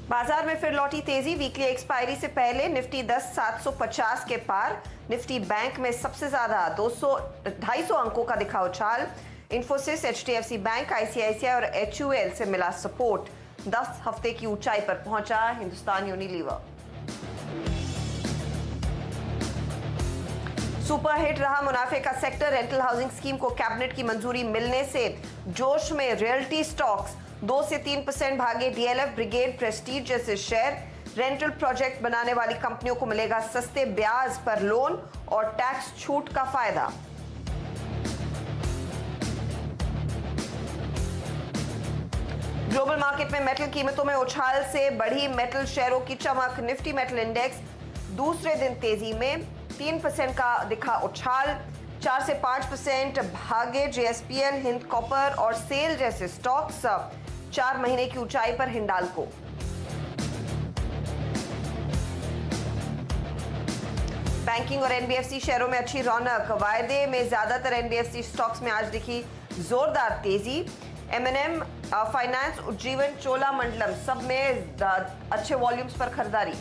बाजार में फिर लौटी तेजी। वीकली एक्सपायरी से पहले निफ्टी 10,750 के पार। निफ्टी बैंक में सबसे ज्यादा 250 अंकों का दिखा उछाल। इंफोसिस, एचडीएफसी बैंक, आईसीआईसीआई और एचयूएल से मिला सपोर्ट। 10 हफ्ते की ऊंचाई पर पहुंचा हिंदुस्तान यूनिलीवर। सुपरहिट रहा मुनाफे का सेक्टर। रेंटल हाउसिंग स्कीम को कैबिनेट की मंजूरी मिलने से जोश में रियल्टी स्टॉक्स 2 से 3% भागे। डीएलएफ, ब्रिगेड, प्रेस्टीज जैसे शेयर। रेंटल प्रोजेक्ट बनाने वाली कंपनियों को मिलेगा सस्ते ब्याज पर लोन और टैक्स छूट का फायदा। ग्लोबल मार्केट में मेटल कीमतों में उछाल से बढ़ी मेटल शेयरों की चमक। निफ्टी मेटल इंडेक्स दूसरे दिन तेजी में 3% का दिखा उछाल। 4 से 5% भागे जेएसपीएल, हिंद कॉपर और सेल जैसे स्टॉक्स। 4 महीने की ऊंचाई पर हिंडाल्को। बैंकिंग और एनबीएफसी शेयरों में अच्छी रौनक। वायदे में ज्यादातर एनबीएफसी स्टॉक्स में आज दिखी जोरदार तेजी। एमएनएम, फाइनेंस, उज्जीवन, चोलामंडलम सब में अच्छे वॉल्यूम्स पर खरीदारी।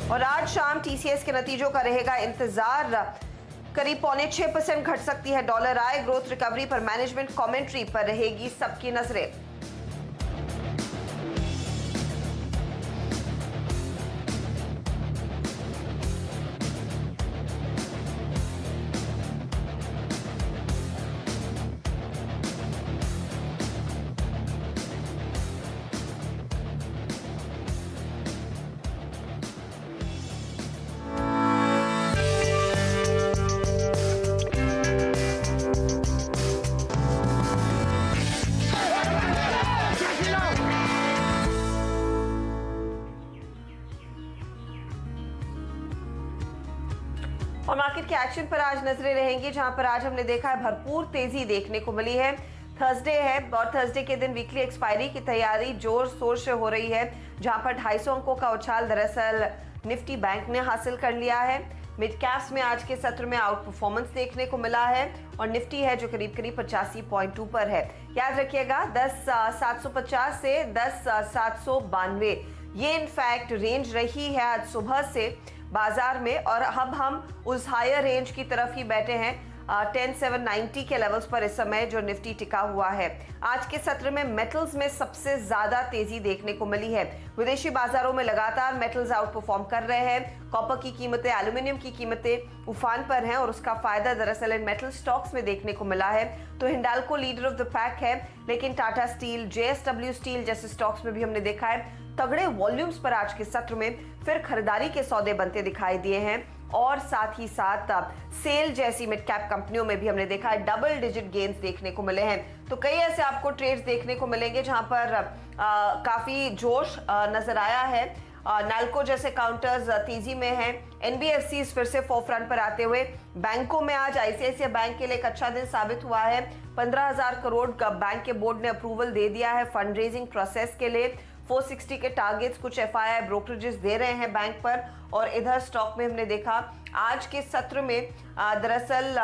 और आज शाम टीसीएस के नतीजों का रहेगा इंतजार। करीब 0.6% घट सकती है डॉलर आय। ग्रोथ रिकवरी पर मैनेजमेंट कमेंट्री पर रहेगी सबकी नजरें। और मार्केट के एक्शन पर आज नजरें रहेंगी, जहां पर आज हमने देखा है भरपूर तेजी देखने को मिली है। थर्सडे है और थर्सडे के दिन वीकली एक्सपायरी की तैयारी जोर शोर से हो रही है, जहां पर 250 अंकों का उछाल दरअसल निफ्टी बैंक ने हासिल कर लिया है। मिड कैप्स में आज के सत्र में आउट परफॉर्मेंस देखने को मिला है और निफ्टी है जो करीब 85.2 पर है। याद रखिएगा 10,750 से 10,792 ये इनफैक्ट रेंज रही है आज सुबह से बाजार में, और अब हम उस हायर रेंज की तरफ ही बैठे हैं 10,790 के लेवल्स पर इस समय जो निफ्टी टिका हुआ है। आज के सत्र में मेटल्स में सबसे ज्यादा तेजी देखने को मिली है। विदेशी बाजारों में लगातार मेटल्स आउट परफॉर्म कर रहे हैं। कॉपर की कीमतें, एल्यूमिनियम की कीमतें उफान पर हैं और उसका फायदा दरअसल इन मेटल स्टॉक्स में देखने को मिला है। तो Hindalco leader of the pack है, लेकिन टाटा स्टील, जेएसडब्ल्यू स्टील जैसे स्टॉक्स में भी हमने देखा है तगड़े वॉल्यूम्स पर आज के सत्र में फिर खरीदारी के सौदे बनते दिखाई दिए हैं। और साथ ही साथ सेल जैसी मिड कैप कंपनियों में भी हमने देखा है डबल डिजिट गेन्स देखने को मिले हैं। तो कई ऐसे आपको ट्रेड्स देखने को मिलेंगे जहां पर काफी जोश नजर आया है। नाल्को जैसे काउंटर्स तेजी में हैं। एनबीएफसी फिर से फोरफ्रंट पर आते हुए। बैंकों में आज आईसीआईसीआई बैंक के लिए एक अच्छा दिन साबित हुआ है। 15,000 करोड़ का बैंक के बोर्ड ने अप्रूवल दे दिया है फंड रेजिंग प्रोसेस के लिए। 460 के टारगेट्स कुछ एफआईआई ब्रोकरेजेस दे रहे हैं बैंक पर। और इधर स्टॉक में हमने देखा आज के सत्र में दरअसल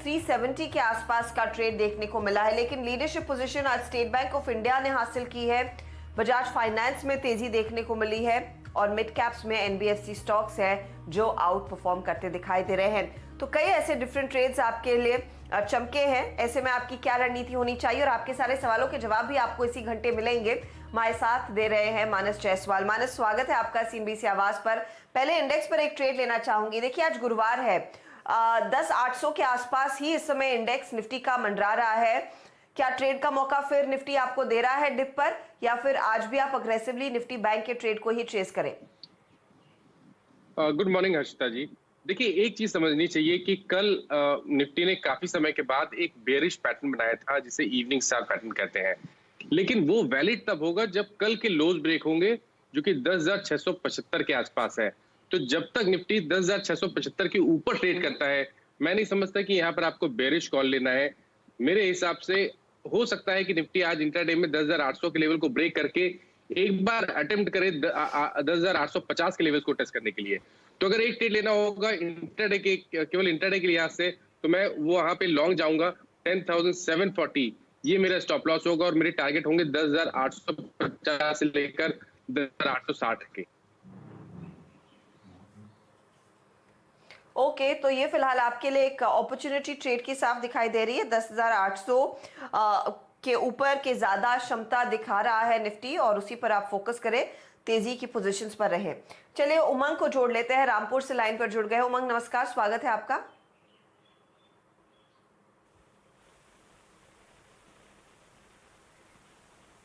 370 के आसपास का ट्रेड देखने को मिला है, लेकिन लीडरशिप पोजीशन आज स्टेट बैंक ऑफ इंडिया ने हासिल की है। बजाज फाइनेंस में तेजी देखने को मिली है और मिड कैप्स में एनबीएफसी स्टॉक्स है जो आउट परफॉर्म करते दिखाई दे रहे हैं। तो कई ऐसे डिफरेंट ट्रेड्स आपके लिए चमके हैं। ऐसे में आपकी क्या रणनीति होनी चाहिए और आपके सारे सवालों के जवाब भी आपको इसी घंटे मिलेंगे। हमारे साथ दे रहे हैं मानस जायसवाल। मानस, स्वागत है आपका सीएनबीसी आवाज पर। पहले इंडेक्स पर एक ट्रेड लेना चाहूंगी। देखिए आज गुरुवार है, 10,800 के आसपास ही इस समय इंडेक्स निफ्टी का मंडरा रहा है। क्या ट्रेड का मौका फिर निफ्टी आपको दे रहा है डिप पर, या फिर आज भी आप अग्रेसिवली निफ्टी बैंक के ट्रेड को ही ट्रेस करें? गुड मॉर्निंग हर्षिता जी। देखिए एक चीज समझनी चाहिए कि कल निफ्टी ने काफी समय के बाद एक बेरिश पैटर्न बनाया था जिसे इवनिंग स्टार पैटर्न कहते हैं, लेकिन वो वैलिड तब होगा जब कल के लोज ब्रेक होंगे जो कि 10,675 के आसपास है। तो जब तक निफ्टी 10,675 के ऊपर ट्रेड करता है, मैं नहीं समझता कि यहाँ पर आपको बेरिश कॉल लेना है। मेरे हिसाब से हो सकता है कि निफ्टी आज इंट्राडे में 10,800 के लेवल को ब्रेक करके एक बार अटेम्प्ट करे 10,850 के लेवल को टेस्ट करने के लिए। तो अगर एक ट्रेड लेना होगा इंट्राडे के, केवल इंट्राडे के लिहाज से, तो मैं वो वहां पे लॉन्ग जाऊंगा 10,740 ये मेरा स्टॉप लॉस होगा और मेरे टारगेट होंगे 10,850 से लेकर 10,860 के। ओके, तो ये फिलहाल आपके लिए एक अपॉर्चुनिटी ट्रेड की साफ दिखाई दे रही है। 10,800 के ऊपर के ज्यादा क्षमता दिखा रहा है निफ्टी, और उसी पर आप फोकस करें, तेजी की पोजीशंस पर रहे। चलिए उमंग को जोड़ लेते हैं, रामपुर से लाइन पर जुड़ गए। उमंग नमस्कार, स्वागत है आपका।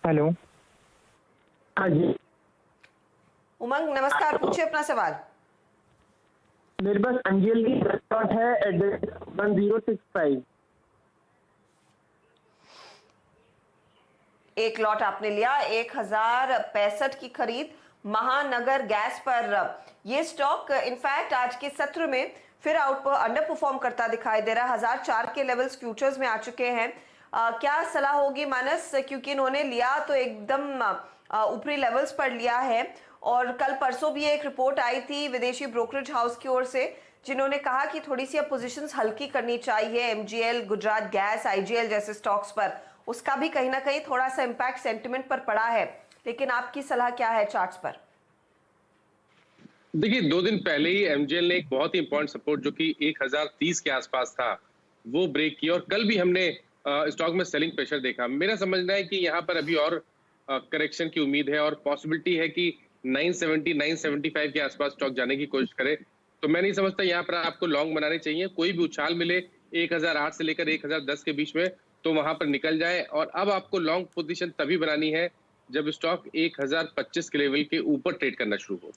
हेलो, हाँ जी उमंग नमस्कार, पूछिए अपना सवाल। मेरे पास एनजीएल की स्टॉक है एट 1065। एक लॉट आपने लिया, 1065 की खरीद महानगर गैस पर। ये स्टॉक इनफैक्ट आज के सत्र में फिर अंडर परफॉर्म करता दिखाई दे रहा है। 1004 के लेवल्स फ्यूचर्स में आ चुके हैं। क्या सलाह होगी मानस, क्योंकि इन्होंने लिया तो एकदम ऊपरी लेवल्स पर लिया है, और कल परसों भी एक रिपोर्ट आई थी विदेशी ब्रोकरेज हाउस की ओर से, जिन्होंने कहा कि थोड़ी सी अब पोजीशंस हल्की करनी चाहिए एमजीएल, गुजरात गैस, आईजीएल जैसे स्टॉक्स पर। उसका भी कहीं ना कहीं थोड़ा सा इंपैक्ट सेंटिमेंट पर पड़ा है, लेकिन आपकी सलाह क्या है चार्ट्स पर? देखिए, 2 दिन पहले ही एमजीएल ने एक बहुत ही इंपॉर्टेंट सपोर्ट जो कि 1030 के आसपास था, वो ब्रेक किया, और कल भी हमने स्टॉक में सेलिंग प्रेशर देखा। मेरा समझना है कि यहाँ पर अभी और करेक्शन की उम्मीद है, और पॉसिबिलिटी है कि 970, 975 के आसपास स्टॉक जाने की कोशिश करे। तो मैं नहीं समझता यहाँ पर आपको लॉन्ग बनाने चाहिए। कोई भी उछाल मिले 1008 से लेकर 1010 के बीच में, तो वहां पर निकल जाए। और अब आपको लॉन्ग पोजीशन तभी बनानी है जब स्टॉक 1025 के लेवल के ऊपर ट्रेड करना शुरू हो।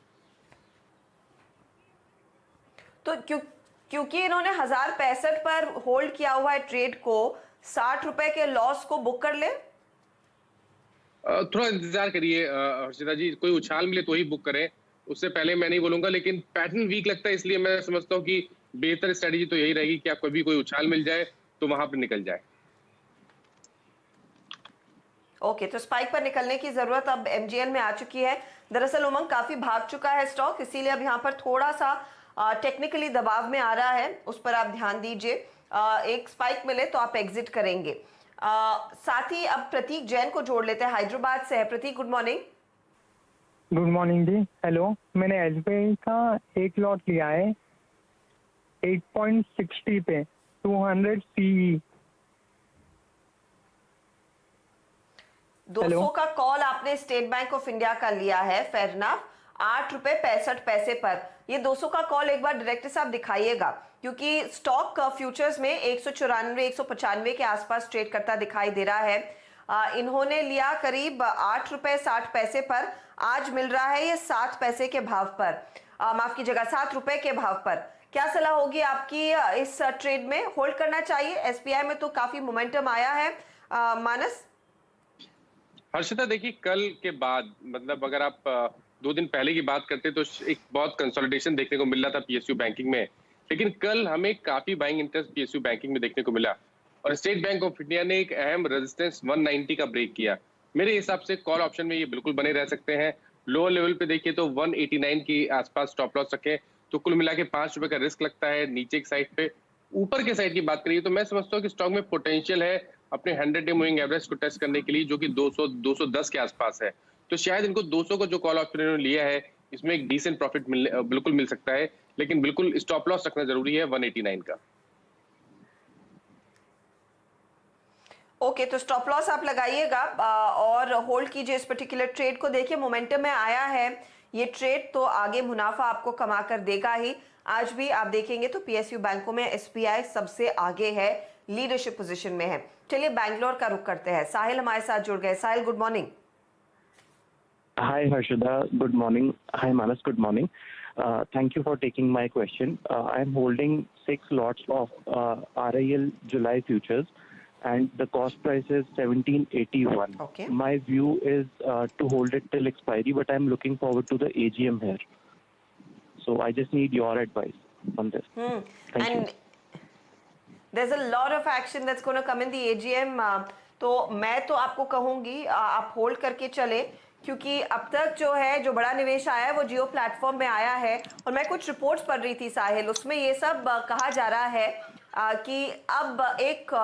तो क्योंकि इन्होंने 1065 पर होल्ड किया हुआ है ट्रेड को, 60 रुपए के लॉस को बुक कर ले? थोड़ा इंतजार करिए हर्षिता जी, कोई उछाल मिले तो ही बुक करें, उससे पहले मैं नहीं बोलूंगा। लेकिन पैटर्न वीक लगता है, इसलिए मैं समझता हूँ कि बेहतर स्ट्रेटेजी तो यही रहेगी कि आप कभी कोई उछाल मिल जाए तो वहां पर निकल जाए। ओके, तो स्पाइक पर निकलने की जरूरत अब एमजीएल में आ चुकी है। दरअसल उमंग काफी भाग चुका है स्टॉक, इसीलिए अब यहाँ पर थोड़ा सा टेक्निकली दबाव में आ रहा है, उस पर आप ध्यान दीजिए। एक स्पाइक मिले तो आप एग्जिट करेंगे। साथ ही अब प्रतीक जैन को जोड़ लेते हैं, हैदराबाद से है। प्रतीक, गुड मॉर्निंग। गुड मॉर्निंग जी। हेलो, मैंने एसबीआई का एक लॉट लिया है 8.60 पे 200 सीई। 200 का कॉल आपने स्टेट बैंक ऑफ इंडिया का लिया है, फेयर इनफ, 8 रुपए 65 पैसे पर। ये 200 का कॉल एक बार डायरेक्टर साहब दिखाइएगा, क्योंकि स्टॉक फ्यूचर्स में 194 195 के आसपास ट्रेड करता दिखाई दे रहा है। इन्होंने लिया करीब 8 रुपए 60 पैसे पर, आज मिल रहा है ये 7 पैसे के भाव पर, माफ कीजिएगा 7 रुपए के भाव पर। क्या सलाह होगी आपकी इस ट्रेड में? होल्ड करना चाहिए? एसबीआई में तो काफी मोमेंटम आया है। मानस? हर्षिता, देखिए, कल के बाद मतलब अगर आप 2 दिन पहले की बात करते तो एक बहुत कंसोलिडेशन देखने को मिल रहा था पीएसयू बैंकिंग में, लेकिन कल हमें काफी बाइंग इंटरेस्ट पीएसयू बैंकिंग में देखने को मिला, और स्टेट बैंक ऑफ इंडिया ने एक अहम रेजिस्टेंस 190 का ब्रेक किया। मेरे हिसाब से कॉल ऑप्शन में ये बिल्कुल बने रह सकते हैं। लोअर लेवल पे देखिए तो 189 के आसपास स्टॉप लॉस रखें, तो कुल मिला के 5 रुपए का रिस्क लगता है नीचे की साइड पे। ऊपर के साइड की बात करिए तो मैं समझता हूँ कि स्टॉक में पोटेंशियल है अपने 100 डे मूविंग एवरेज को टेस्ट करने के लिए, जो कि 200-210 के आसपास है। तो शायद इनको 200 का जो कॉल ऑप्शन इन्होंने लिया है, इसमें एक डिसेंट प्रॉफिट बिल्कुल मिल सकता है, लेकिन बिल्कुल स्टॉप लॉस रखना जरूरी है 189 का। ओके, तो स्टॉप लॉस आप लगाइएगा और होल्ड कीजिए इस पर्टिकुलर ट्रेड को। देखिए मोमेंटम में आया है ये ट्रेड, तो आगे मुनाफा आपको कमा कर देगा ही। आज भी आप देखेंगे तो पीएसयू बैंकों में एसबीआई सबसे आगे है, लीडरशिप पोजीशन में है। चलिए बैंगलोर का रुख करते हैं, साहिल हमारे साथ जुड़ गए। Sahil, good morning. Hi Harshada, good morning. Hi Manas, good morning. Thank you for taking my question. I am holding 6 lots of RIL July futures and the cost price is 1781. Okay. My view is to hold it till expiry, but I am looking forward to the AGM here. So I just need your advice on this. Thank you. There's a lot of action that's going to come in the AGM. तो मैं तो आपको कहूंगी आप hold करके चले, क्योंकि अब तक जो है जो बड़ा निवेश आया है वो जियो प्लेटफॉर्म में आया है। और मैं कुछ रिपोर्ट्स पढ़ रही थी साहिल, उसमें ये सब कहा जा रहा है कि अब एक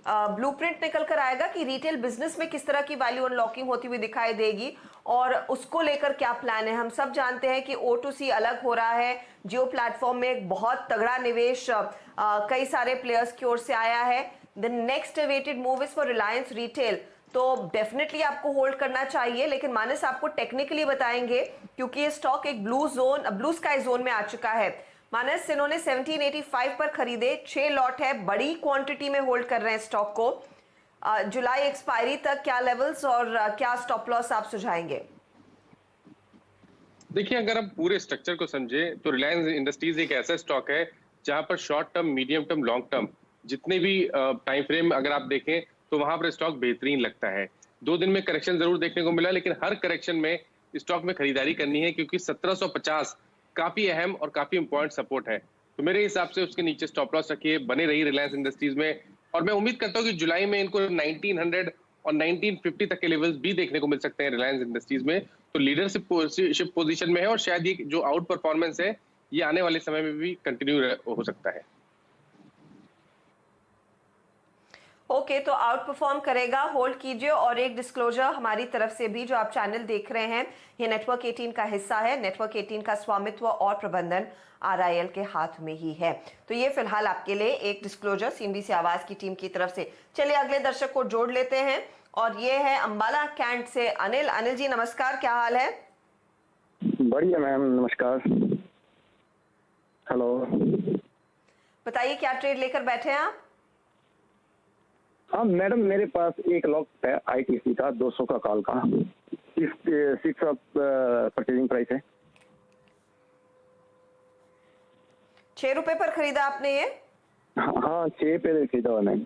ब्लूप्रिंट निकल कर आएगा कि रिटेल बिजनेस में किस तरह की वैल्यू अनलॉकिंग होती हुई दिखाई देगी और उसको लेकर क्या प्लान है? हम सब जानते हैं कि O2C अलग हो रहा है, जियो प्लेटफॉर्म में एक बहुत तगड़ा निवेश कई सारे प्लेयर्स की ओर से आया है। The next awaited move is for Reliance retail, तो डेफिनेटली आपको होल्ड करना चाहिए, लेकिन मानस आपको टेक्निकली बताएंगे क्योंकि ये स्टॉक एक ब्लू स्काई जोन में आ चुका है। मानस इन्होंने 1785 पर खरीदे, 6 लॉट है, बड़ी क्वांटिटी में होल्ड कर रहे हैं स्टॉक को। जुलाई एक्सपायरी तक क्या लेवल्स और क्या स्टॉप लॉस आप सुझाएंगे? देखिए, अगर हम पूरे स्ट्रक्चर को समझे तो रिलायंस इंडस्ट्रीज एक ऐसा स्टॉक है जहां पर short term, medium term, long term जितने भी टाइम फ्रेम अगर आप देखें तो वहां पर स्टॉक बेहतरीन लगता है। 2 दिन में करेक्शन जरूर देखने को मिला, लेकिन हर करेक्शन में स्टॉक में खरीदारी करनी है क्योंकि 1750 काफी अहम और काफी इंपॉर्टेंट सपोर्ट है। तो मेरे हिसाब से उसके नीचे स्टॉप लॉस रखिए, बने रही रिलायंस इंडस्ट्रीज में, और मैं उम्मीद करता हूँ कि जुलाई में इनको 1900 और 1950 तक के लेवल्स भी देखने को मिल सकते हैं रिलायंस इंडस्ट्रीज में। तो लीडरशिप पोजीशन में है और शायद ये जो आउट परफॉर्मेंस है ये आने वाले समय में भी कंटिन्यू हो सकता है। ओके, तो आउट परफॉर्म करेगा, होल्ड कीजिए। और एक डिस्क्लोजर हमारी तरफ से भी, जो आप चैनल देख रहे हैं ये नेटवर्क 18 का हिस्सा है। नेटवर्क 18 का स्वामित्व और प्रबंधन RIL के हाथ में ही है। तो ये फिलहाल आपके लिए एक डिस्क्लोजर CNBC आवाज की टीम की तरफ से। चलिए अगले दर्शक को जोड़ लेते हैं और ये है अंबाला कैंट से अनिल। अनिल जी नमस्कार, क्या हाल है? बढ़िया मैम, नमस्कार। हेलो, बताइए क्या ट्रेड लेकर बैठे हैं आप? हाँ मैडम, मेरे पास एक लॉट है ITC का 200 का कॉल का, 6 ऑफ परचेजिंग प्राइस है। 6 रुपए पर खरीदा आपने ये? हाँ 6 पे खरीदा हुआ मैम।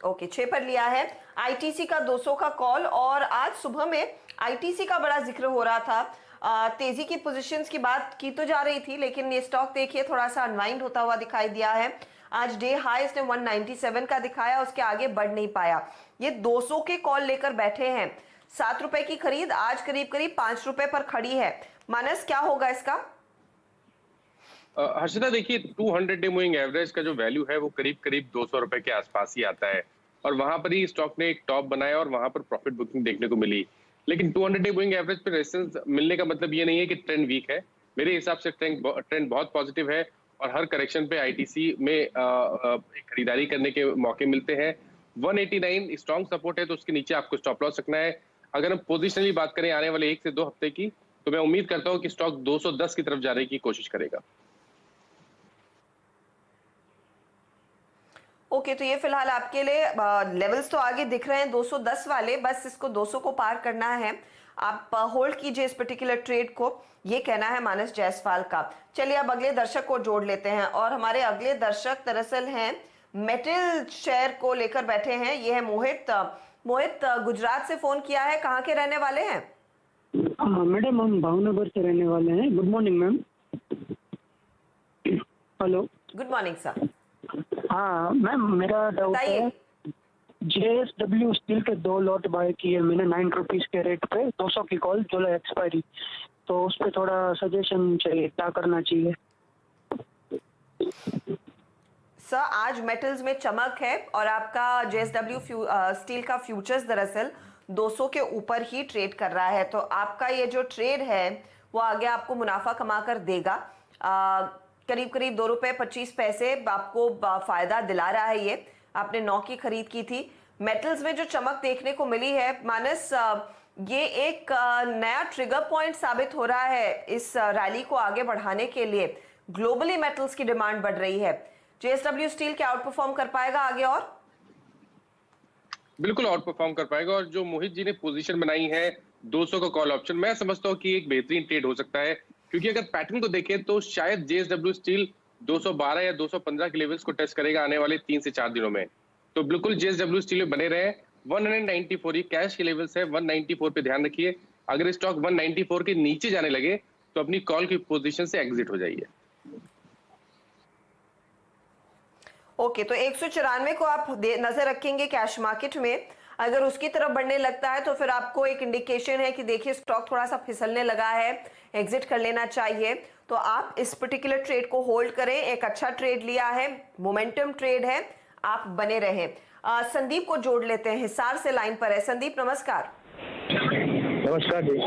ओके, 6 पर लिया है। ITC का 200 का कॉल, और आज सुबह में ITC का बड़ा जिक्र हो रहा था। तेजी की पोजीशंस की बात की तो जा रही थी, लेकिन ये स्टॉक देखिए थोड़ा सा अनवाइंड होता हुआ दिखाई दिया है। आज डे हाई इसने 197 का दिखाया, उसके आगे बढ़ नहीं पाया। ये 200 के कॉल लेकर बैठे हैं। 7 रुपए की खरीद आज करीब करीब 5 रुपए पर खड़ी है। मानस क्या होगा इसका? हर्षिता देखिए, 200 डे मूविंग एवरेज का जो वैल्यू है वो करीब करीब 200 रुपए के आसपास ही आता है, और वहां पर ही स्टॉक ने एक टॉप बनाया और वहां पर प्रॉफिट बुकिंग देखने को मिली। लेकिन 200 डे मूविंग एवरेज पे रेजिस्टेंस मिलने का मतलब ये नहीं है कि ट्रेंड वीक है। मेरे हिसाब से ट्रेंड बहुत पॉजिटिव है और हर करेक्शन पे ITC में खरीदारी करने के मौके मिलते हैं। 189 स्ट्रॉन्ग सपोर्ट है, तो उसके नीचे आपको स्टॉप लॉस रखना है। अगर हम पोजिशनली बात करें आने वाले 1 से 2 हफ्ते की, तो मैं उम्मीद करता हूं कि स्टॉक 210 की तरफ जाने की कोशिश करेगा। ओके, तो ये फिलहाल आपके लिए लेवल्स तो आगे दिख रहे हैं 210 वाले, बस इसको 200 को पार करना है। आप होल्ड कीजिए इस पर्टिकुलर ट्रेड को, ये कहना है मानस जायसवाल का। चलिए अब अगले दर्शक को जोड़ लेते हैं, और हमारे अगले दर्शक दरअसल हैं मेटल शेयर को लेकर बैठे हैं। ये है मोहित। मोहित गुजरात से फोन किया है, कहाँ के रहने वाले हैं? मैडम हम भावनगर से रहने वाले हैं। Good morning ma'am. Hello, good morning sir. हाँ मैम, मेरा डाउट है, JSW स्टील के 2 लॉट बाय किए मैंने 9 रुपीज के रेट पे, 200 की कॉल, जुलाई एक्सपायरी, तो उस पर थोड़ा सजेशन चाहिए, क्या करना चाहिए? सर आज मेटल्स में चमक है और आपका JSW स्टील का फ्यूचर्स दरअसल 200 के ऊपर ही ट्रेड कर रहा है, तो आपका ये जो ट्रेड है वो आगे आपको मुनाफा कमा कर देगा। करीब करीब 2 रुपए 25 पैसे आपको फायदा दिला रहा है। ये आपने 9 की खरीद की थी। मेटल्स में जो चमक देखने को मिली है मानस, ये एक नया ट्रिगर पॉइंट साबित हो रहा है इस रैली को आगे बढ़ाने के लिए। ग्लोबली मेटल्स की डिमांड बढ़ रही है। JSW स्टील क्या आउट परफॉर्म कर पाएगा आगे? और बिल्कुल आउट परफॉर्म कर पाएगा, और जो मोहित जी ने पोजीशन बनाई है 200 का कॉल ऑप्शन, मैं समझता हूँ कि एक बेहतरीन ट्रेड हो सकता है, क्योंकि अगर पैटर्न को देखें तो शायद JSW स्टील 212 या 215 के लेवल्स को टच करेगा आने वाले 3 से 4 दिनों में। तो बिल्कुल JSW स्टील में बने रहे। 194 ये कैश के लेवल्स है, 194 पे ध्यान रखिए। अगर स्टॉक 194 के नीचे जाने लगे तो अपनी कॉल की पोजीशन से एग्जिट हो जाइए। ओके, तो 194 को आप नजर रखेंगे कैश मार्केट में। अगर उसकी तरफ बढ़ने लगता है तो फिर आपको एक इंडिकेशन है कि देखिए स्टॉक थोड़ा सा फिसलने लगा है, एग्जिट कर लेना चाहिए। तो आप इस पर्टिकुलर ट्रेड को होल्ड करें। एक अच्छा ट्रेड लिया है, मोमेंटम ट्रेड है, आप बने रहें। संदीप को जोड़ लेते हैं, हिसार से लाइन पर है। संदीप नमस्कार। नमस्कार जी।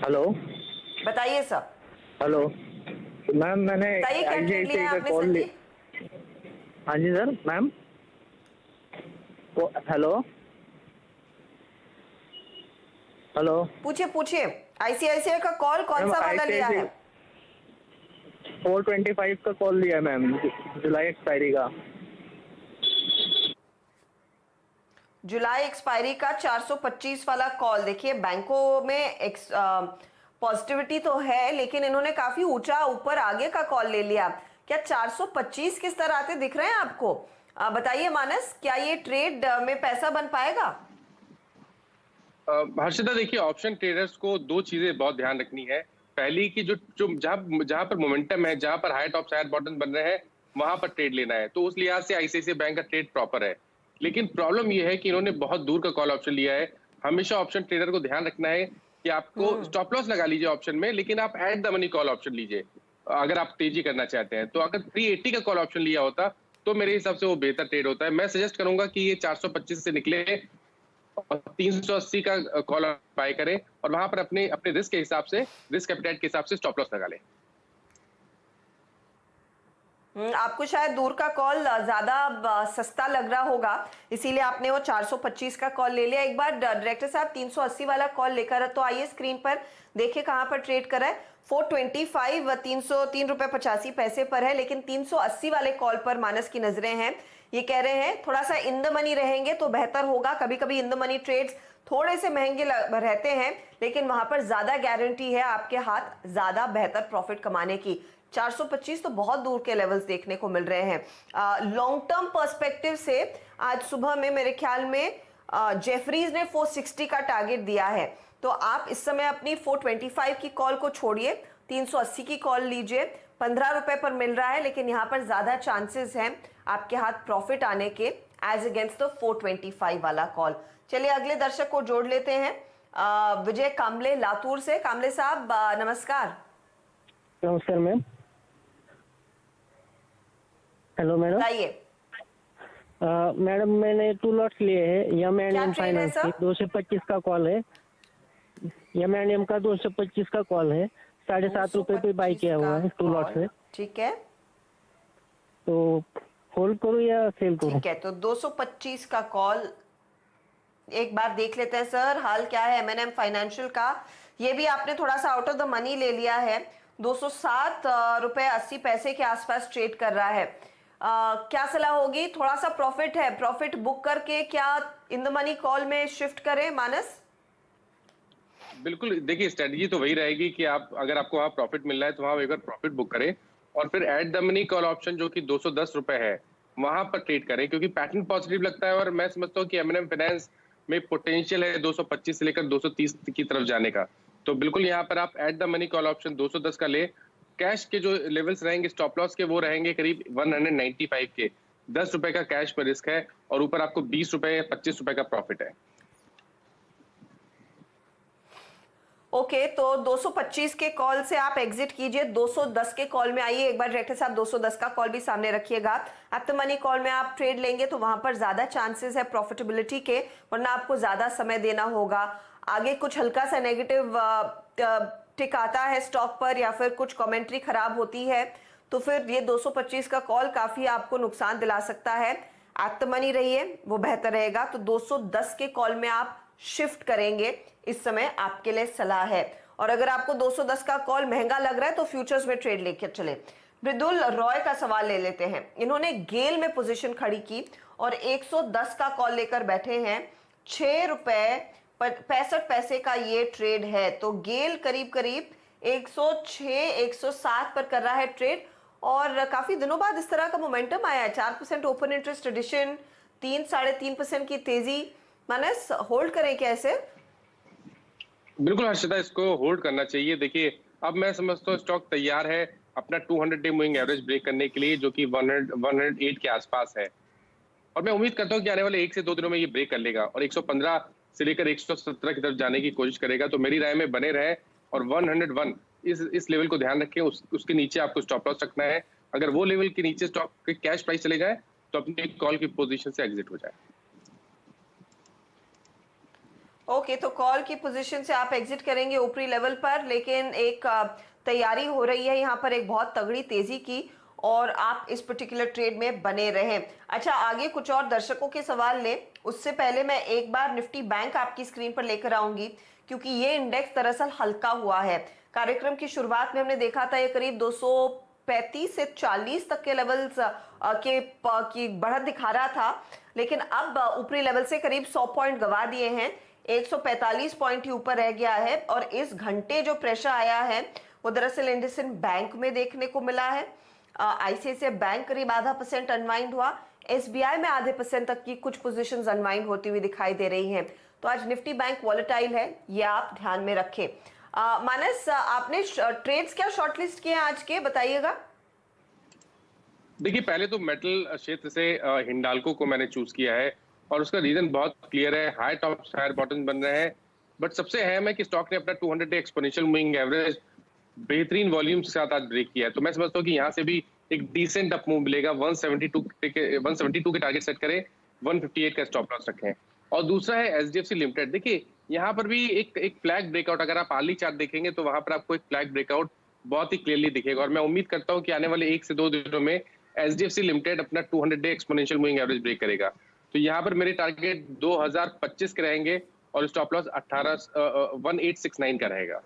हेलो, बताइए सर। हेलो मैम, मैंने बताइए क्या ट्रेड लिया है आपने कॉल ली। संदीप? हाँ जी सर, मैम। हेलो हेलो पूछिए पूछिए। आईसीआईसीआई का कॉल कौन सा वाला लिया है? 425 का कॉल लिया है मैम, जुलाई एक्सपायरी का। जुलाई एक्सपायरी का 425 वाला कॉल। देखिए बैंकों में पॉजिटिविटी तो है, लेकिन इन्होंने काफी ऊंचा ऊपर आगे का कॉल ले लिया। क्या 425 किस तरह आते दिख रहे हैं आपको? बताइए मानस, क्या ये ट्रेड में पैसा बन पाएगा? हर्षिता देखिए, ऑप्शन ट्रेडर्स को दो चीजें बहुत ध्यान रखनी है। पहली कि जो जो जहां पर मोमेंटम है, जहां पर हाई टॉप हाई बॉटम बन रहे हैं, वहां पर ट्रेड लेना है। तो उस लिहाज से आईसीआईसीआई बैंक का ट्रेड प्रॉपर है। लेकिन प्रॉब्लम यह है कि इन्होंने बहुत दूर का कॉल ऑप्शन लिया है। हमेशा ऑप्शन ट्रेडर को ध्यान रखना है कि आपको स्टॉप लॉस लगा लीजिए ऑप्शन में, लेकिन आप at the money call option लीजिए अगर आप तेजी करना चाहते हैं। तो अगर 380 का कॉल ऑप्शन लिया होता तो मेरे हिसाब से वो बेहतर ट्रेड होता है। मैं सजेस्ट करूंगा कि ये 425 से निकले और 380 का कॉल बाय करें और वहां पर अपने अपने रिस्क के हिसाब से, रिस्क एपेटाइट के हिसाब से स्टॉप लॉस लगा लें। आपको शायद दूर का कॉल ज्यादा सस्ता लग रहा होगा, इसीलिए आपने वो 425 का कॉल ले लिया। एक बार डायरेक्टर साहब 380 वाला कॉल लेकर तो आइए स्क्रीन पर, देखिए कहां पर ट्रेड कर रहा है। 425 303 रुपए 85 पैसे पर है, लेकिन 380 वाले कॉल पर मानस की नजरें हैं। ये कह रहे हैं थोड़ा सा इन द मनी रहेंगे तो बेहतर होगा। कभी कभी इन द मनी ट्रेड्स थोड़े से महंगे रहते हैं, लेकिन वहां पर ज्यादा गारंटी है आपके हाथ ज्यादा बेहतर प्रॉफिट कमाने की। 425 तो बहुत दूर के लेवल्स देखने को मिल रहे हैं। लॉन्ग टर्म पर्सपेक्टिव से आज सुबह में मेरे ख्याल में जेफरीज ने 460 का टारगेट दिया है, तो आप इस समय अपनी 425 की कॉल को छोड़िए, 380 की कॉल लीजिए। 15 रुपए पर मिल रहा है, लेकिन यहाँ पर ज्यादा चांसेस हैं आपके हाथ प्रॉफिट आने के एज अगेंस्ट द 425 वाला कॉल। चलिए अगले दर्शक को जोड़ लेते हैं। विजय कामले लातूर से। कामले साहब नमस्कार। नमस्कार मैम। Hello madam. बताइए। मैडम मैंने 2 लॉट्स लिए हैं यम फाइनेंस के। 225 का कॉल है, यम का 225 का कॉल है। 7.5 रुपए पे बाई किया हुआ है 2 लॉट्स है। ठीक है, तो होल्ड करूं या सेल करूं? ठीक है, तो 225 का कॉल एक बार देख लेते हैं सर। हाल क्या है एमएनएम फाइनेंशियल का? ये भी आपने थोड़ा सा आउट ऑफ द मनी ले लिया है। 207 रुपए 80 पैसे के आसपास ट्रेड कर रहा है। क्या सलाह होगी? थोड़ा सा प्रॉफिट है, प्रॉफिट बुक करके क्या इन द मनी कॉल में शिफ्ट करें मानस? बिल्कुल, देखिए स्ट्रेटजी तो वही रहेगी कि आप अगर आपको वहां प्रॉफिट मिल रहा है तो वहां एक बार प्रॉफिट बुक करें और फिर at the money call option जो कि 210 रुपए है वहां पर ट्रेड करें, क्योंकि पैटर्न पॉजिटिव लगता है और मैं समझता हूँ कि एमएनएम फाइनेंस में पोटेंशियल है 225 से लेकर 230 की तरफ जाने का। तो बिल्कुल यहाँ पर आप at the money call option 210 का ले। कैश के जो लेवल्स रहेंगे स्टॉप लॉस के, वो रहेंगे करीब 195 के। 10 रुपए का कैश पर रिस्क है और ऊपर आपको 20 रुपए या 25 रुपए का प्रॉफिट है। ओके, तो 225 के कॉल से आप एग्जिट कीजिए, 210 के कॉल में आइए। एक बार डायरेक्टर साहब 210 का कॉल भी सामने रखिएगा। एट द मनी कॉल में आप ट्रेड लेंगे तो वहां पर ज्यादा चांसेस है प्रॉफिटेबिलिटी के, वरना आपको ज्यादा समय देना होगा। आगे कुछ हल्का सा नेगेटिव टिक आता है स्टॉक पर या फिर कुछ कमेंट्री खराब होती है तो फिर ये 225 का कॉल काफी आपको नुकसान दिला सकता है। एट द मनी रहिए, वो बेहतर रहेगा। तो 210 के कॉल में आप शिफ्ट करेंगे, इस समय आपके लिए सलाह है। और अगर आपको 210 का कॉल महंगा लग रहा है तो फ्यूचर्स में ट्रेड लेकर चले। मृदुल रॉय का सवाल ले लेते हैं। इन्होंने गेल में पोजीशन खड़ी की और 110 का कॉल लेकर बैठे हैं। 6 रुपए 65 पैसे का ये ट्रेड है। तो गेल करीब करीब 106 107 पर कर रहा है ट्रेड और काफी दिनों बाद इस तरह का मोमेंटम आया है। 4% ओपन इंटरेस्ट एडिशन, 3-3.5% की तेजी। मानस होल्ड करें क्या ऐसे? बिल्कुल हर्षिता, इसको होल्ड करना चाहिए। देखिए अब मैं समझता हूँ स्टॉक तैयार है अपना 200 डे मूविंग एवरेज ब्रेक करने के लिए, जो कि 108 के आसपास है। और मैं उम्मीद करता हूँ कि आने वाले 1 से 2 दिनों में ये ब्रेक कर लेगा और 115 से लेकर 117 की तरफ जाने की कोशिश करेगा। तो मेरी राय में बने रहे और 101 इस लेवल को ध्यान रखें, उसके नीचे आपको स्टॉप लॉस रखना है। अगर वो लेवल के नीचे स्टॉक के कैश प्राइस चले जाए तो अपनी कॉल की पोजीशन से एग्जिट हो जाए। ओके, तो कॉल की पोजीशन से आप एग्जिट करेंगे ऊपरी लेवल पर, लेकिन एक तैयारी हो रही है यहाँ पर एक बहुत तगड़ी तेजी की, और आप इस पर्टिकुलर ट्रेड में बने रहें। अच्छा, आगे कुछ और दर्शकों के सवाल लें, उससे पहले मैं एक बार निफ्टी बैंक आपकी स्क्रीन पर लेकर आऊंगी, क्योंकि ये इंडेक्स दरअसल हल्का हुआ है। कार्यक्रम की शुरुआत में हमने देखा था ये करीब 235 से 40 तक के लेवल्स की बढ़त दिखा रहा था, लेकिन अब ऊपरी लेवल से करीब 100 पॉइंट गवा दिए हैं, 145 पॉइंट ही ऊपर रह गया है। और इस घंटे जो प्रेशर आया है वो दरअसल इंडसइंड बैंक में देखने को मिला है। आईसीआईसीआई बैंक करीब ½ % अनवाइंड हुआ, एसबीआई में ½% तक की कुछ पोजीशंस अनवाइंड होती हुई दिखाई दे रही हैं। तो आज निफ्टी बैंक वॉलेटाइल है, ये आप ध्यान में रखें। मानस, आपने ट्रेड्स क्या शॉर्टलिस्ट किए आज के, बताइएगा। देखिए, पहले तो मेटल क्षेत्र से हिंडाल्को को मैंने चूज किया है, और उसका रीजन बहुत क्लियर है। हाई टॉप हायर बॉटम बन रहे हैं, बट सबसे अहम है कि स्टॉक ने अपना 200 डे एक्सपोनेंशियल मूविंग एवरेज बेहतरीन वॉल्यूम के साथ आज ब्रेक किया है। तो मैं समझता हूँ कि यहाँ से भी एक डिसेंट अप मूव मिलेगा। 172 के टारगेट सेट करें, 158 का स्टॉप लॉस रखें। और दूसरा है एचडीएफसी लिमिटेड। देखिए, यहाँ पर भी एक फ्लैग ब्रेकआउट, अगर आप आर्ली चार्ट देखेंगे तो वहां पर आपको एक फ्लैग ब्रेकआउट बहुत ही क्लियरली दिखेगा, और मैं उम्मीद करता हूँ कि आने वाले 1 से 2 दिनों में एचडीएफसी लिमिटेड अपना 200 day exponential moving average break करेगा। तो यहाँ पर मेरे टारगेट 2025 के रहेंगे, और स्टॉप लॉस 18,1869 का रहेगा।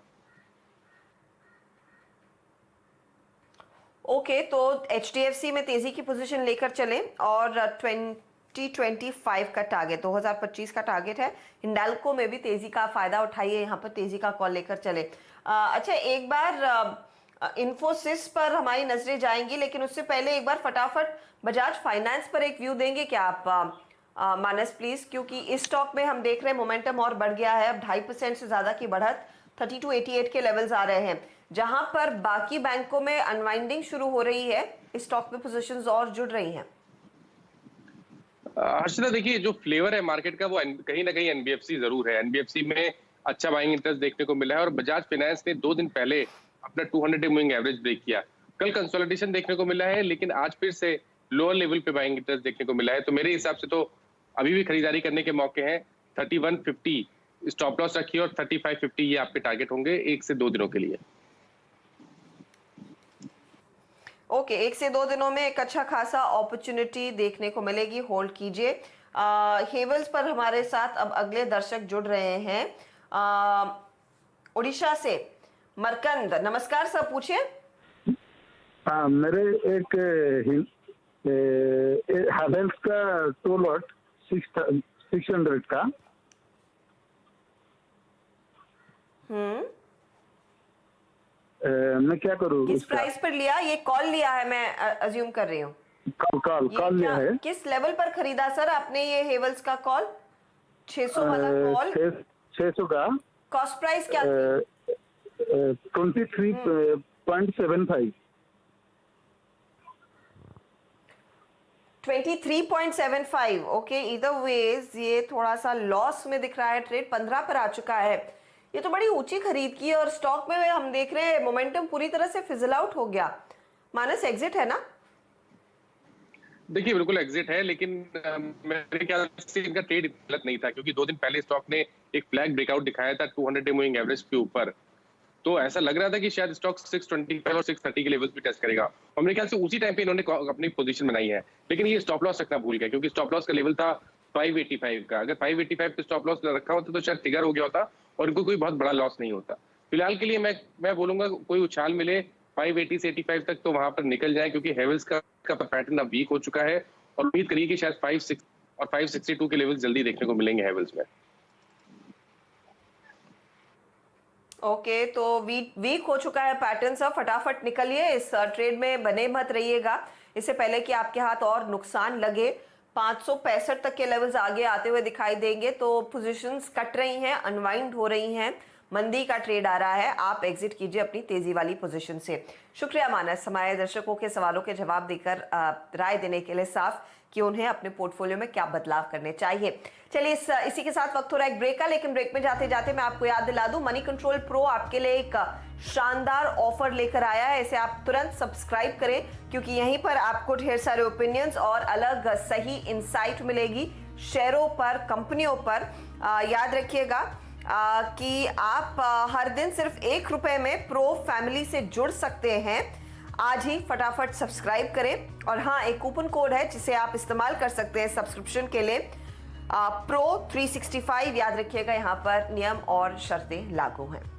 ओके, तो एचडीएफसी में तेजी की पोजीशन लेकर चलें, और 2025 का टारगेट, 2025 का टारगेट है। हिंडाल्को में भी तेजी का फायदा उठाइए, यहाँ पर तेजी का कॉल लेकर चले। अच्छा, एक बार इन्फोसिस पर हमारी नजरें जाएंगी, लेकिन उससे पहले एक बार फटाफट बजाज फाइनेंस पर एक व्यू देंगे क्या आप मानस, प्लीज, क्योंकि इस स्टॉक में हम देख रहे हैं मोमेंटम और बढ़ गया है। अब 2.5% से ज्यादा की बढ़त 3288 के लेवल्स आ रहे हैं, जहां पर बाकी बैंकों में अनवाइंडिंग शुरू हो रही है, इस स्टॉक में पोजीशंस और जुड़ रही हैं। हर्षिता, देखिए, जो फ्लेवर है मार्केट का वो कहीं ना कहीं एनबीएफसी जरूर है। एनबीएफसी में अच्छा बाइंग इंटरेस्ट देखने को मिला है, और बजाज फाइनेंस ने 2 दिन पहले अपना 200 डे मूविंग एवरेज ब्रेक किया। कल कंसोलिडेशन देखने को मिला है, लेकिन आज फिर से लोअर लेवल पे बाइंग इंटरेस्ट देखने को मिला है। तो मेरे हिसाब से तो अभी भी खरीदारी करने के मौके हैं। 3150 स्टॉप लॉस रखिए, और 3550 ये आपके टारगेट होंगे 1 से 2 दिनों के लिए। ओके, 1 से 2 दिनों में एक अच्छा खासा अपॉर्चुनिटी देखने को मिलेगी, होल्ड कीजिए। हेवल्स पर हमारे साथ अब अगले दर्शक जुड़ रहे हैं, उड़ीसा से मरकंद। नमस्कार सर, पूछिए। हाँ, मेरे एक हेवल्स का 2 लॉट 600 का। मैं क्या करूँ? किस प्राइस पर लिया? ये कॉल लिया है, मैं अज्यूम कर रही हूँ। कॉल लिया है। किस लेवल पर खरीदा सर आपने ये हेवल्स का कॉल? 600 वाला कॉल? 600 का। कॉस्ट प्राइस क्या थी? 23.75। 23.75। ओके, इधर वेज ये थोड़ा सा लॉस में दिख रहा है, ट्रेड 15 पर आ चुका है। ये तो बड़ी ऊंची खरीद की है, और स्टॉक में हम देख रहे हैं मोमेंटम पूरी तरह से फिजल आउट हो गया। मानस, एग्जिट है ना? देखिए, बिल्कुल एग्जिट है, लेकिन मेरे ख्याल से इनका ट्रेड गलत नहीं था, क्योंकि 2 दिन पहले स्टॉक ने एक फ्लैग ब्रेकआउट दिखाया था 200 डे मूविंग एवरेज के ऊपर। तो ऐसा लग रहा था कि शायद स्टॉक 625 और 630 के लेवल्स भी टेस्ट करेगा, और मेरे ख्याल से उसी टाइम पे इन्होंने अपनी पोजीशन बनाई है। लेकिन ये स्टॉप लॉस रखना भूल गया, क्योंकि स्टॉप लॉस का लेवल था 585 का। अगर 585 पे स्टॉप लॉस रखा होता तो शायद ट्रिगर हो गया होता, और इनको कोई बहुत बड़ा लॉस नहीं होता। फिलहाल के लिए मैं बोलूंगा कोई उछाल मिले 580 से 85 तक, तो वहां पर निकल जाए, क्योंकि हेवल्स का पैटर्न अब वीक हो चुका है, और उम्मीद करिए कि शायद 56 और 562 के लेवल जल्दी देखने को मिलेंगे हेवल्स में। ओके, तो वीक हो चुका है पैटर्न सर, फटाफट निकलिए, इस ट्रेड में बने मत रहिएगा, इससे पहले कि आपके हाथ और नुकसान लगे। 565 तक के लेवल्स आगे आते हुए दिखाई देंगे, तो पोजीशंस कट रही हैं, अनवाइंड हो रही हैं। मंदी का ट्रेड आ रहा है, आप एग्जिट कीजिए अपनी तेजी वाली पोजीशन से। शुक्रिया मानस, हमारे दर्शकों के सवालों के जवाब देकर राय देने के लिए साफ कि उन्हें अपने पोर्टफोलियो में क्या बदलाव करने चाहिए। चलिए इसी के साथ वक्त हो रहा है एक ब्रेक का, लेकिन ब्रेक में जाते जाते मैं आपको याद दिला दूं, मनी कंट्रोल प्रो आपके लिए एक शानदार ऑफर लेकर आया है। इसे आप तुरंत सब्सक्राइब करें, क्योंकि यहीं पर आपको ढेर सारे ओपिनियंस और अलग सही इंसाइट मिलेगी शेयरों पर, कंपनियों पर। याद रखिएगा कि आप हर दिन सिर्फ ₹1 में प्रो फैमिली से जुड़ सकते हैं। आज ही फटाफट सब्सक्राइब करें। और हाँ, एक कूपन कोड है जिसे आप इस्तेमाल कर सकते हैं सब्सक्रिप्शन के लिए, प्रो 365। याद रखिएगा, यहाँ पर नियम और शर्तें लागू हैं।